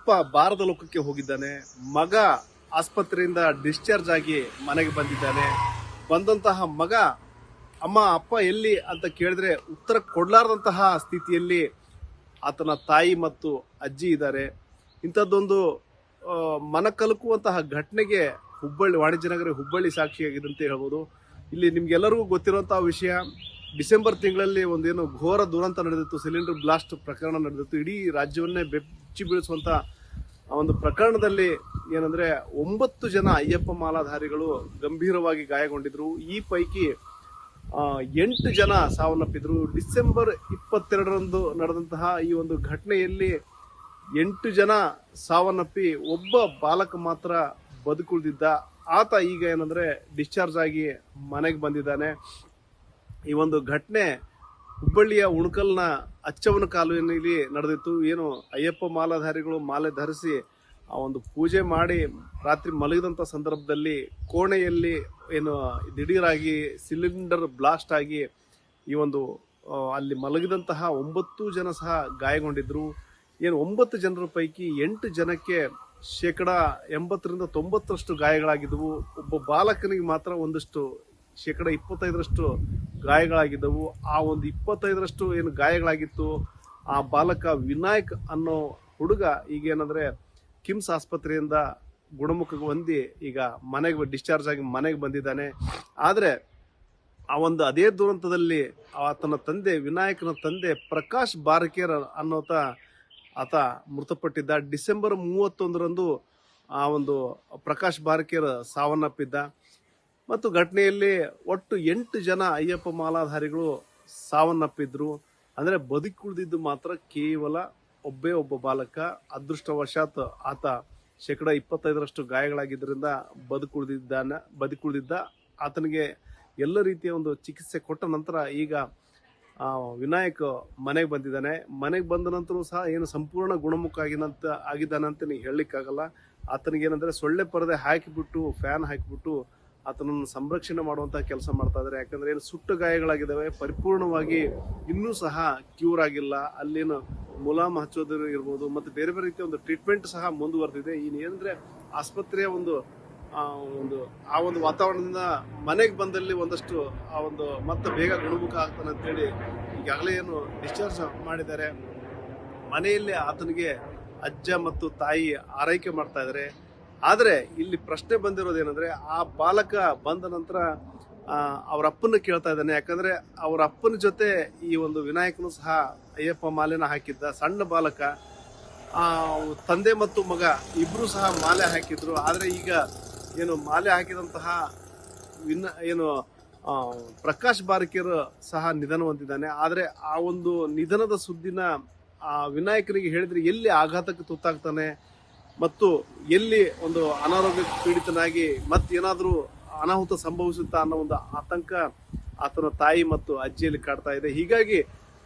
ಅಪ್ಪ ಭಾರತ ಲೋಕಕ್ಕೆ ಹೋಗಿದ್ದಾನೆ, ಮಗ ಆಸ್ಪತ್ರೆಯಿಂದ ಡಿಸ್ಚಾರ್ಜ್ ಆಗಿ ಮನೆಗೆ ಬಂದಿದ್ದಾನೆ. ಬಂದಂತಹ ಮಗ ಅಮ್ಮ ಅಪ್ಪ ಎಲ್ಲಿ ಅಂತ ಕೇಳಿದ್ರೆ ಉತ್ತರ ಕೊಡ್ಲಾರ್ದಂತಹ ಸ್ಥಿತಿಯಲ್ಲಿ ಆತನ ತಾಯಿ ಮತ್ತು ಅಜ್ಜಿ ಇದ್ದಾರೆ. ಇಂಥದ್ದೊಂದು ಮನ ಕಲಕುವಂತಹ ಘಟನೆಗೆ ಹುಬ್ಬಳ್ಳಿ ವಾಣಿಜ್ಯ ನಗರ ಹುಬ್ಬಳ್ಳಿ ಸಾಕ್ಷಿಯಾಗಿದೆ ಅಂತ ಹೇಳ್ಬೋದು. ಇಲ್ಲಿ ನಿಮ್ಗೆಲ್ಲರಿಗೂ ಗೊತ್ತಿರುವಂತಹ ವಿಷಯ, ಡಿಸೆಂಬರ್ ತಿಂಗಳಲ್ಲಿ ಒಂದೇನು ಘೋರ ದುರಂತ ನಡೆದಿತ್ತು, ಸಿಲಿಂಡರ್ ಬ್ಲಾಸ್ಟ್ ಪ್ರಕರಣ ನಡೆದಿತ್ತು. ಇಡೀ ರಾಜ್ಯವನ್ನೇ ಬೆಚ್ಚಿ ಬೀಳಿಸುವಂತ ಒಂದು ಪ್ರಕರಣದಲ್ಲಿ ಏನಂದ್ರೆ 9 ಜನ ಅಯ್ಯಪ್ಪ ಮಾಲಾಧಾರಿಗಳು ಗಂಭೀರವಾಗಿ ಗಾಯಗೊಂಡಿದ್ರು. ಈ ಪೈಕಿ 8 ಜನ ಸಾವನ್ನಪ್ಪಿದ್ರು. ಡಿಸೆಂಬರ್ 22ರಂದು ನಡೆದಂತಹ ಈ ಒಂದು ಘಟನೆಯಲ್ಲಿ 8 ಜನ ಸಾವನ್ನಪ್ಪಿ ಒಬ್ಬ ಬಾಲಕ ಮಾತ್ರ ಬದುಕುಳಿದಿದ್ದ. ಆತ ಈಗ ಏನಂದ್ರೆ ಡಿಸ್ಚಾರ್ಜ್ ಆಗಿ ಮನೆಗೆ ಬಂದಿದ್ದಾನೆ. ಈ ಒಂದು ಘಟನೆ ಹುಬ್ಬಳ್ಳಿಯ ಉಣಕಲ್ನ ಅಚ್ಚವನ ಕಾಲುವೆಯಲ್ಲಿ ನಡೆದಿತ್ತು. ಏನು ಅಯ್ಯಪ್ಪ ಮಾಲಾಧಾರಿಗಳು ಮಾಲೆ ಧರಿಸಿ ಆ ಒಂದು ಪೂಜೆ ಮಾಡಿ ರಾತ್ರಿ ಮಲಗಿದಂತ ಸಂದರ್ಭದಲ್ಲಿ ಕೋಣೆಯಲ್ಲಿ ಏನು ದಿಢೀರಾಗಿ ಸಿಲಿಂಡರ್ ಬ್ಲಾಸ್ಟ್ ಆಗಿ ಈ ಒಂದು ಅಲ್ಲಿ ಮಲಗಿದಂತಹ 9 ಜನ ಸಹ ಗಾಯಗೊಂಡಿದ್ರು. ಏನು 9 ಜನರ ಪೈಕಿ 8 ಜನಕ್ಕೆ 80-90% ಗಾಯಗಳಾಗಿದ್ದವು. ಒಬ್ಬ ಬಾಲಕನಿಗೆ ಮಾತ್ರ ಒಂದಷ್ಟು 25% ಗಾಯಗಳಾಗಿದ್ದವು. ಆ ಒಂದು 25% ಏನು ಗಾಯಗಳಾಗಿತ್ತು, ಆ ಬಾಲಕ ವಿನಾಯಕ್ ಅನ್ನೋ ಹುಡುಗ ಈಗೇನಂದ್ರೆ ಕಿಮ್ಸ್ ಆಸ್ಪತ್ರೆಯಿಂದ ಗುಣಮುಖ ಹೊಂದಿ ಈಗ ಮನೆಗೆ ಡಿಸ್ಚಾರ್ಜ್ ಆಗಿ ಮನೆಗೆ ಬಂದಿದ್ದಾನೆ. ಆದ್ರೆ ಆ ಒಂದು ಅದೇ ದುರಂತದಲ್ಲಿ ಆತನ ತಂದೆ, ವಿನಾಯಕನ ತಂದೆ ಪ್ರಕಾಶ್ ಬಾರಕೇರ್ ಆತ ಮೃತಪಟ್ಟಿದ್ದ. ಡಿಸೆಂಬರ್ 31ರಂದು ಆ ಒಂದು ಪ್ರಕಾಶ್ ಬಾರಕೇರ್ ಸಾವನ್ನಪ್ಪಿದ್ದ. ಮತ್ತು ಘಟನೆಯಲ್ಲಿ ಒಟ್ಟು 8 ಜನ ಅಯ್ಯಪ್ಪ ಮಾಲಾಧಾರಿಗಳು ಸಾವನ್ನಪ್ಪಿದ್ರು. ಅಂದ್ರೆ ಬದುಕುಳಿದಿದ್ದು ಮಾತ್ರ ಕೇವಲ ಒಬ್ಬ ಬಾಲಕ. ಅದೃಷ್ಟವಶಾತ್ ಆತ 25% ಗಾಯಗಳಾಗಿದ್ದರಿಂದ ಬದುಕುಳಿದಿದ್ದ. ಆತನಿಗೆ ಎಲ್ಲ ರೀತಿಯ ಒಂದು ಚಿಕಿತ್ಸೆ ಕೊಟ್ಟ ನಂತರ ಈಗ ವಿನಾಯಕ್ ಮನೆಗೆ ಬಂದಿದ್ದಾನೆ. ಮನೆಗೆ ಬಂದ ನಂತರ ಸಹ ಏನು ಸಂಪೂರ್ಣ ಗುಣಮುಖ ಆಗಿದ್ದಾನೆ ಅಂತ ನೀವು ಹೇಳಲಿಕ್ಕಾಗಲ್ಲ. ಆತನಿಗೆ ಏನಂದ್ರೆ ಸೊಳ್ಳೆ ಪರದೆ ಹಾಕಿಬಿಟ್ಟು ಫ್ಯಾನ್ ಹಾಕಿಬಿಟ್ಟು ಆತನನ್ನು ಸಂರಕ್ಷಣೆ ಮಾಡುವಂತಹ ಕೆಲಸ ಮಾಡ್ತಾ ಇದ್ದಾರೆ. ಯಾಕಂದ್ರೆ ಏನು ಸುಟ್ಟ ಗಾಯಗಳಾಗಿದ್ದಾವೆ, ಪರಿಪೂರ್ಣವಾಗಿ ಇನ್ನೂ ಸಹ ಕ್ಯೂರ್ ಆಗಿಲ್ಲ. ಅಲ್ಲೇನು ಮುಲಾಮ್ ಹಚ್ಚೋದು ಇರ್ಬೋದು, ಮತ್ತೆ ಬೇರೆ ಬೇರೆ ರೀತಿಯ ಒಂದು ಟ್ರೀಟ್ಮೆಂಟ್ ಸಹ ಮುಂದುವರೆದಿದೆ. ಏನಂದ್ರೆ ಆಸ್ಪತ್ರೆಯ ಒಂದು ವಾತಾವರಣದಿಂದ ಮನೆಗೆ ಬಂದಲ್ಲಿ ಒಂದಷ್ಟು ಮತ್ತೆ ಬೇಗ ಗುಣಮುಖ ಆಗ್ತಾನೆ ಅಂತೇಳಿ ಈಗಾಗಲೇ ಏನು ಡಿಸ್ಚಾರ್ಜ್ ಮಾಡಿದ್ದಾರೆ. ಮನೆಯಲ್ಲಿ ಆತನಿಗೆ ಅಜ್ಜ ಮತ್ತು ತಾಯಿ ಆರೈಕೆ ಮಾಡ್ತಾ ಇದ್ದಾರೆ. ಆದ್ರೆ ಇಲ್ಲಿ ಪ್ರಶ್ನೆ ಬಂದಿರೋದೇನಂದ್ರೆ, ಆ ಬಾಲಕ ಬಂದ ನಂತರ ಅವ್ರ ಅಪ್ಪನ ಕೇಳ್ತಾ ಇದ್ದಾನೆ. ಯಾಕಂದ್ರೆ ಅವ್ರ ಅಪ್ಪನ ಜೊತೆ ಈ ಒಂದು ವಿನಾಯಕನು ಸಹ ಅಯ್ಯಪ್ಪ ಮಾಲೆನ ಹಾಕಿದ್ದ. ಸಣ್ಣ ಬಾಲಕ, ತಂದೆ ಮತ್ತು ಮಗ ಇಬ್ರು ಸಹ ಮಾಲೆ ಹಾಕಿದ್ರು. ಆದ್ರೆ ಈಗ ಏನು ಮಾಲೆ ಹಾಕಿದಂತಹ ಪ್ರಕಾಶ್ ಬಾರಕೇರ್ ಸಹ ನಿಧನ ಹೊಂದಿದ್ದಾನೆ. ಆದ್ರೆ ಆ ಒಂದು ನಿಧನದ ಸುದ್ದಿನ ಆ ವಿನಾಯಕನಿಗೆ ಹೇಳಿದ್ರೆ ಎಲ್ಲಿ ಆಘಾತಕ್ಕೆ ತುತ್ತಾಗ್ತಾನೆ ಮತ್ತು ಎಲ್ಲಿ ಒಂದು ಅನಾರೋಗ್ಯ ಪೀಡಿತನಾಗಿ ಮತ್ತೇನಾದ್ರೂ ಅನಾಹುತ ಸಂಭವಿಸುತ್ತಾ ಅನ್ನೋ ಒಂದು ಆತಂಕ ಆತನ ತಾಯಿ ಮತ್ತು ಅಜ್ಜಿಯಲ್ಲಿ ಕಾಡ್ತಾ ಇದೆ. ಹೀಗಾಗಿ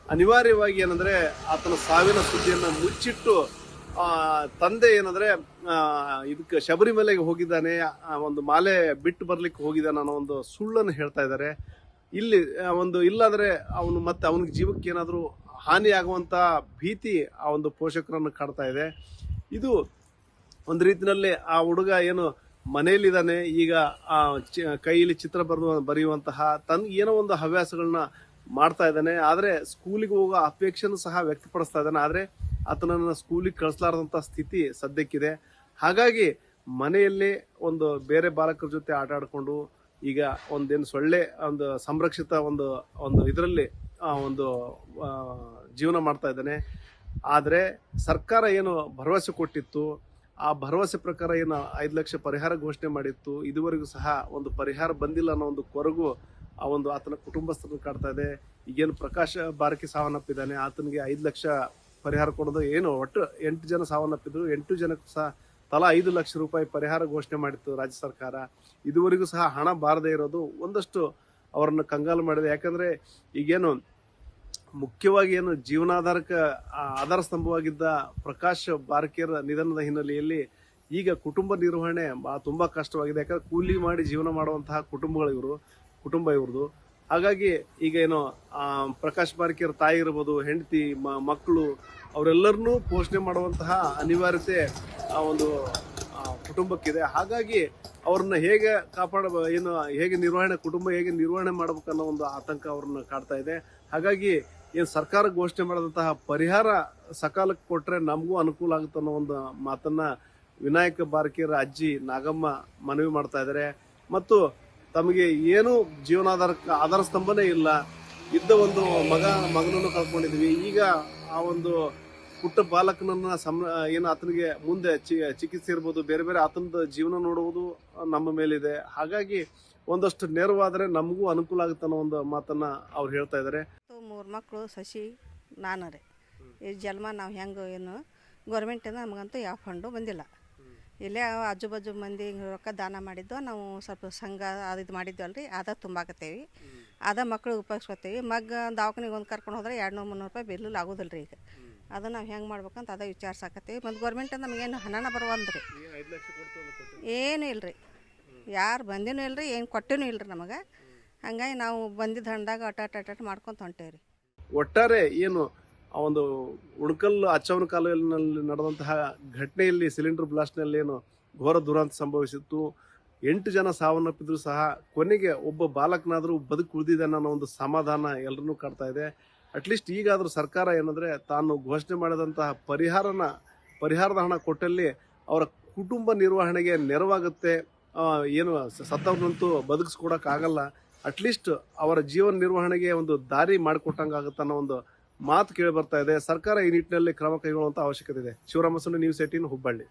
ಅನಿವಾರ್ಯವಾಗಿ ಏನಂದ್ರೆ ಆತನ ಸಾವಿನ ಸುದ್ದಿಯನ್ನ ಮುಚ್ಚಿಟ್ಟು ತಂದೆ ಏನಂದ್ರೆ ಇದಕ್ಕೆ ಶಬರಿಮಲೆಗೆ ಹೋಗಿದ್ದಾನೆ, ಒಂದು ಮಾಲೆ ಬಿಟ್ಟು ಬರ್ಲಿಕ್ಕೆ ಹೋಗಿದ್ದಾನೆ ಅನ್ನೋ ಒಂದು ಸುಳ್ಳನ್ನು ಹೇಳ್ತಾ ಇದ್ದಾರೆ. ಇಲ್ಲಿ ಇಲ್ಲಾಂದ್ರೆ ಅವನಿಗೆ ಜೀವಕ್ಕೆ ಏನಾದ್ರೂ ಹಾನಿ ಆಗುವಂತ ಭೀತಿ ಆ ಒಂದು ಪೋಷಕರನ್ನು ಕಾಡ್ತಾ ಇದೆ. ಇದು ಒಂದು ರೀತಿಯಲ್ಲಿ ಆ ಹುಡುಗ ಏನು ಮನೆಯಲ್ಲಿದ್ದಾನೆ, ಈಗ ಆ ಕೈಯಲ್ಲಿ ಚಿತ್ರ ಬರೆಯುವಂತಹ ಏನೋ ಒಂದು ಹವ್ಯಾಸಗಳನ್ನ ಮಾಡ್ತಾ ಇದ್ದಾನೆ. ಆದ್ರೆ ಸ್ಕೂಲಿಗೆ ಹೋಗೋ ಅಪೇಕ್ಷೆನೂ ಸಹ ವ್ಯಕ್ತಪಡಿಸ್ತಾ ಇದ್ದಾನೆ. ಆದ್ರೆ ಆತನನ್ನ ಸ್ಕೂಲಿಗೆ ಕಳಿಸಲಾರದಂತ ಸ್ಥಿತಿ ಸದ್ಯಕ್ಕಿದೆ. ಹಾಗಾಗಿ ಮನೆಯಲ್ಲಿ ಒಂದು ಬೇರೆ ಬಾಲಕರ ಜೊತೆ ಆಟ ಆಡ್ಕೊಂಡು ಈಗ ಒಂದೇನು ಸೊಳ್ಳೆ ಒಂದು ಸಂರಕ್ಷಿತ ಒಂದು ಇದರಲ್ಲಿ ಜೀವನ ಮಾಡ್ತಾ ಇದ್ದಾನೆ. ಆದ್ರೆ ಸರ್ಕಾರ ಏನು ಭರವಸೆ ಕೊಟ್ಟಿತ್ತು, ಆ ಭರವಸೆ ಪ್ರಕಾರ ಏನು 5 ಲಕ್ಷ ಪರಿಹಾರ ಘೋಷಣೆ ಮಾಡಿತ್ತು, ಇದುವರೆಗೂ ಸಹ ಒಂದು ಪರಿಹಾರ ಬಂದಿಲ್ಲ ಅನ್ನೋ ಒಂದು ಕೊರಗು ಆತನ ಕುಟುಂಬಸ್ಥರನ್ನು ಕಾಡ್ತಾ ಇದೆ. ಈಗೇನು ಪ್ರಕಾಶ್ ಬಾರಕೇರ್ ಸಾವನ್ನಪ್ಪಿದ್ದಾನೆ, ಆತನಿಗೆ 5 ಲಕ್ಷ ಪರಿಹಾರ ಕೊಡೋದು ಏನು ಒಟ್ಟು 8 ಜನ ಸಾವನ್ನಪ್ಪಿದ್ರು. 8 ಜನಕ್ಕೂ ಸಹ ತಲಾ 5 ಲಕ್ಷ ರೂಪಾಯಿ ಪರಿಹಾರ ಘೋಷಣೆ ಮಾಡಿತ್ತು ರಾಜ್ಯ ಸರ್ಕಾರ. ಇದುವರೆಗೂ ಸಹ ಹಣ ಬಾರದೇ ಇರೋದು ಒಂದಷ್ಟು ಅವರನ್ನು ಕಂಗಾಲು ಮಾಡಿದೆ. ಯಾಕಂದ್ರೆ ಈಗೇನು ಮುಖ್ಯವಾಗಿ ಏನು ಜೀವನಾಧಾರಕ್ಕೆ ಆಧಾರ ಸ್ತಂಭವಾಗಿದ್ದ ಪ್ರಕಾಶ್ ಬಾರಕೇರ್ ನಿಧನದ ಹಿನ್ನೆಲೆಯಲ್ಲಿ ಈಗ ಕುಟುಂಬ ನಿರ್ವಹಣೆ ತುಂಬಾ ಕಷ್ಟವಾಗಿದೆ. ಯಾಕಂದ್ರೆ ಕೂಲಿ ಮಾಡಿ ಜೀವನ ಮಾಡುವಂತಹ ಕುಟುಂಬ ಇವ್ರದ್ದು. ಹಾಗಾಗಿ ಈಗ ಏನು ಪ್ರಕಾಶ್ ಬಾರಕೇರ್ ತಾಯಿ ಇರ್ಬೋದು, ಹೆಂಡತಿ, ಮಕ್ಕಳು ಅವರೆಲ್ಲರನ್ನೂ ಪೋಷಣೆ ಮಾಡುವಂತಹ ಅನಿವಾರ್ಯತೆ ಆ ಒಂದು ಕುಟುಂಬಕ್ಕಿದೆ. ಹಾಗಾಗಿ ಅವ್ರನ್ನ ಹೇಗೆ ಹೇಗೆ ಕುಟುಂಬ ಹೇಗೆ ನಿರ್ವಹಣೆ ಮಾಡ್ಬೇಕು ಅನ್ನೋ ಒಂದು ಆತಂಕ ಅವ್ರನ್ನ ಕಾಡ್ತಾ ಇದೆ. ಹಾಗಾಗಿ ಸರ್ಕಾರ ಘೋಷಣೆ ಮಾಡಿದಂತಹ ಪರಿಹಾರ ಸಕಾಲಕ್ಕೆ ಕೊಟ್ರೆ ನಮಗೂ ಅನುಕೂಲ ಆಗುತ್ತೆ ಅನ್ನೋ ಒಂದು ಮಾತನ್ನ ವಿನಾಯಕ ಬಾರಕೇರ ಅಜ್ಜಿ ನಾಗಮ್ಮ ಮನವಿ ಮಾಡ್ತಾ ಇದ್ದಾರೆ. ಮತ್ತು ತಮಗೆ ಏನು ಜೀವನಾಧಾರಕ್ಕೆ ಆಧಾರ ಸ್ತಂಭನೇ ಇಲ್ಲ, ಇದ್ದ ಒಂದು ಮಗನನ್ನು ಕಳ್ಕೊಂಡಿದ್ವಿ. ಈಗ ಆ ಒಂದು ಪುಟ್ಟ ಬಾಲಕನನ್ನ ಆತನಿಗೆ ಮುಂದೆ ಚಿಕಿತ್ಸೆ ಇರ್ಬೋದು, ಬೇರೆ ಬೇರೆ ಆತನದ ಜೀವನ ನೋಡುವುದು ನಮ್ಮ ಮೇಲಿದೆ. ಹಾಗಾಗಿ ಒಂದಷ್ಟು ನೇರವಾದರೆ ನಮಗೂ ಅನುಕೂಲ ಆಗುತ್ತೆ ಅನ್ನೋ ಒಂದು ಮಾತನ್ನ ಅವ್ರು ಹೇಳ್ತಾ ಇದ್ದಾರೆ. 3 ಮಕ್ಕಳು ಸಸಿ ನಾನರೇ ಈ ಜನ್ಮ ನಾವು ಹೆಂಗೆ ಏನು ಗೌರ್ಮೆಂಟಿಂದ ನಮಗಂತೂ ಯಾವ ಫಂಡು ಬಂದಿಲ್ಲ. ಇಲ್ಲೇ ಆಜು ಬಾಜು ಮಂದಿ ರೊಕ್ಕ ದಾನ ಮಾಡಿದ್ದು ನಾವು ಸ್ವಲ್ಪ ಸಂಘ ಅದು ಮಾಡಿದ್ವಲ್ರಿ, ಅದ ತುಂಬಾಕತ್ತೇವಿ, ಅದ ಮಕ್ಳಿಗೆ ಉಪಯೋಗಿಸ್ಕೊತೀವಿ. ದವಾಖಾನಿಗೆ ಒಂದು ಕರ್ಕೊಂಡು ಹೋದ್ರೆ 200-300 ರೂಪಾಯಿ ಬಿಲ್ಲು ಆಗೋದಿಲ್ಲ ರೀ. ಈಗ ಅದು ನಾವು ಹೆಂಗೆ ಮಾಡ್ಬೇಕಂತ ಅದ ವಿಚಾರಿಸಾಕತ್ತೀವಿ. ಮತ್ತು ಗೌರ್ಮೆಂಟಿಂದ ನಮಗೇನು ಹಣನ ಬರುವಲ್ರಿ, ಏನೂ ಇಲ್ಲರಿ, ಯಾರು ಬಂದಿನೂ ಇಲ್ಲರಿ, ಏನು ಕೊಟ್ಟೇನೂ ಇಲ್ಲರಿ ನಮಗೆ. ಹಂಗಾಗಿ ನಾವು ಬಂದಿದ್ದ ಹಣ್ಣದಾಗ ಅಟಾಟ್ ಮಾಡ್ಕೊಂತ ಹೊಂಟೇವ್ರಿ. ಒಟ್ಟಾರೆ ಏನು ಆ ಒಂದು ಉಣಕಲ್ ಅಚ್ಚವನ ಕಾಲುವೆಯಲ್ಲಿ ನಡೆದಂತಹ ಘಟನೆಯಲ್ಲಿ ಸಿಲಿಂಡರ್ ಬ್ಲಾಸ್ಟ್ನಲ್ಲಿ ಏನು ಘೋರ ದುರಂತ ಸಂಭವಿಸಿತ್ತು. 8 ಜನ ಸಾವನ್ನಪ್ಪಿದ್ರು ಸಹ ಕೊನೆಗೆ ಒಬ್ಬ ಬಾಲಕನಾದರೂ ಬದುಕು ಉಳಿದಿದ್ದಾನೆ ಅನ್ನೋ ಒಂದು ಸಮಾಧಾನ ಎಲ್ಲರನ್ನೂ ಕಾಡ್ತಾ ಇದೆ. ಅಟ್ಲೀಸ್ಟ್ ಈಗಾದರೂ ಸರ್ಕಾರ ಏನಂದ್ರೆ ತಾನು ಘೋಷಣೆ ಮಾಡಿದಂತಹ ಪರಿಹಾರದ ಹಣ ಕೊಟ್ಟಲ್ಲಿ ಅವರ ಕುಟುಂಬ ನಿರ್ವಹಣೆಗೆ ನೆರವಾಗುತ್ತೆ. ಏನು ಸತ್ತವ್ರನ್ನಂತೂ ಬದುಕಿಸ್ಕೊಡಕ್ಕಾಗಲ್ಲ, ಅಟ್ಲೀಸ್ಟ್ ಅವರ ಜೀವನ ನಿರ್ವಹಣೆಗೆ ಒಂದು ದಾರಿ ಮಾಡಿಕೊಟ್ಟಂಗಾಗುತ್ತೆ ಅನ್ನೋ ಒಂದು ಮಾತು ಕೇಳಿ ಬರ್ತಾ ಇದೆ. ಸರ್ಕಾರ ಈ ನಿಟ್ಟಿನಲ್ಲಿ ಕ್ರಮ ಕೈಗೊಳ್ಳುವಂತ ಅವಶ್ಯಕತೆ ಇದೆ. ಶಿವರಾಮ ಸುಂಡಿ, ನ್ಯೂಸ್ 18, ಹುಬ್ಬಳ್ಳಿ.